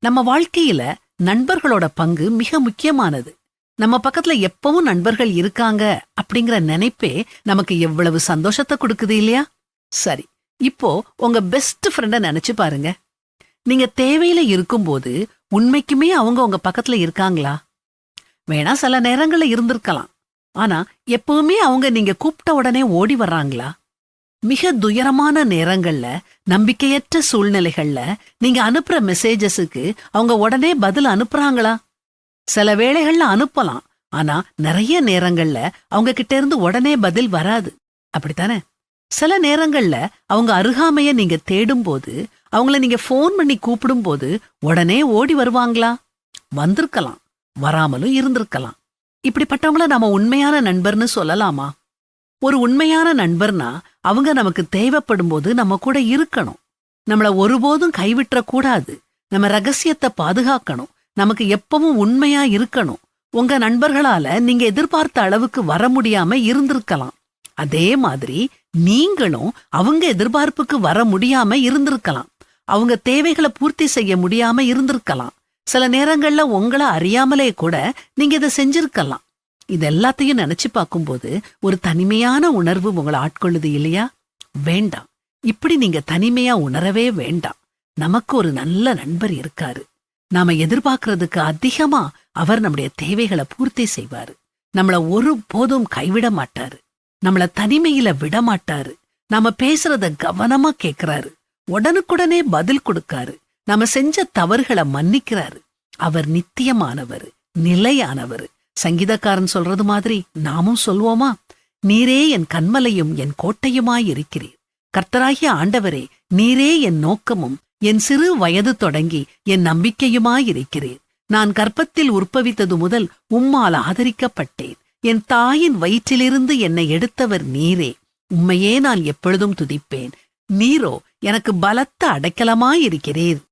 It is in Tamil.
நம்ம வாழ்க்கையில நண்பர்களோட பங்கு மிக முக்கியமானது. நம்ம பக்கத்துல எப்பவும் நண்பர்கள் இருக்காங்க அப்படிங்கிற நினைப்பே நமக்கு எவ்வளவு சந்தோஷத்தை கொடுக்குது இல்லையா? சரி, இப்போ உங்க பெஸ்ட் ஃப்ரெண்ட நினைச்சு பாருங்க. நீங்க தேவையில இருக்கும்போது உண்மைக்குமே அவங்க உங்க பக்கத்துல இருக்காங்களா? வேணா சில நேரங்கள்ல இருந்திருக்கலாம். ஆனா எப்பவுமே அவங்க நீங்க கூப்பிட்ட உடனே ஓடி வர்றாங்களா? மிக துயரமான நேரங்கள்ல, நம்பிக்கையற்ற சூழ்நிலைகள்ல நீங்க அனுப்புற மெசேஜஸுக்கு அவங்க உடனே பதில் அனுப்புறாங்களா? சில வேளைகள்ல அனுப்பலாம். ஆனா நிறைய நேரங்கள்ல அவங்க கிட்ட இருந்து உடனே பதில் வராது. அப்படித்தானே? சில நேரங்கள்ல அவங்க அருகாமைய நீங்க தேடும்போது, அவங்கள நீங்க ஃபோன் பண்ணி கூப்பிடும்போது உடனே ஓடி வருவாங்களா? வந்திருக்கலாம், வராமலும் இருந்திருக்கலாம். இப்படிப்பட்டவங்கள நாம உண்மையான நண்பர்னு சொல்லலாமா? ஒரு உண்மையான நண்பர்னா அவங்க நமக்கு தேவைப்படும் போது நம்ம கூட இருக்கணும். நம்மள ஒருபோதும் கைவிட்டுற கூடாது. நம்ம ரகசியத்தை பாதுகாக்கணும். நமக்கு எப்பவும் உண்மையா இருக்கணும். உங்க நண்பர்களால நீங்க எதிர்பார்த்த அளவுக்கு வர முடியாம இருந்திருக்கலாம். அதே மாதிரி நீங்களும் அவங்க எதிர்பார்ப்புக்கு வர முடியாம இருந்திருக்கலாம். அவங்க தேவைகளை பூர்த்தி செய்ய முடியாம இருந்திருக்கலாம். சில நேரங்கள்ல உங்களை அறியாமலே கூட நீங்க இதை செஞ்சிருக்கலாம். இது எல்லாத்தையும் நினைச்சு பார்க்கும்போது ஒரு தனிமையான உணர்வு உங்களை ஆட்கொள்ளுது இல்லையா? வேண்டாம். இப்படி நீங்க தனிமையா உணரவே வேண்டாம். நமக்கு ஒரு நல்ல நண்பர் இருக்காரு. நாம எதிர்பார்க்கறதுக்கு அதிகமா அவர் நம்முடைய தேவைகளை பூர்த்தி செய்வாரு. நம்மள ஒரு போதும் கைவிட மாட்டாரு. நம்மள தனிமையில விட மாட்டாரு. நாம பேசுறத கவனமா கேட்கிறாரு. உடனுக்குடனே பதில் கொடுக்காரு. நாம செஞ்ச தவறுகளை மன்னிக்கிறாரு. அவர் நித்தியமானவர், நிலையானவர். சங்கீதக்காரன் சொல்றது மாதிரி நாமும் சொல்வோமா? நீரே என் கன்மலையும் என் கோட்டையுமாயிருக்கிறீர். கர்த்தராகிய ஆண்டவரே, நீரே என் நோக்கமும் என் சிறு வயது தொடங்கி என் நம்பிக்கையுமாயிருக்கிறீர். நான் கர்ப்பத்தில் உற்பவித்தது முதல் உம்மால் ஆதரிக்கப்பட்டேன். என் தாயின் வயிற்றிலிருந்து என்னை எடுத்தவர் நீரே. உம்மையே நான் எப்பொழுதும் துதிப்பேன். நீரோ எனக்கு பலத்த அடைக்கலமாயிருக்கிறீர்.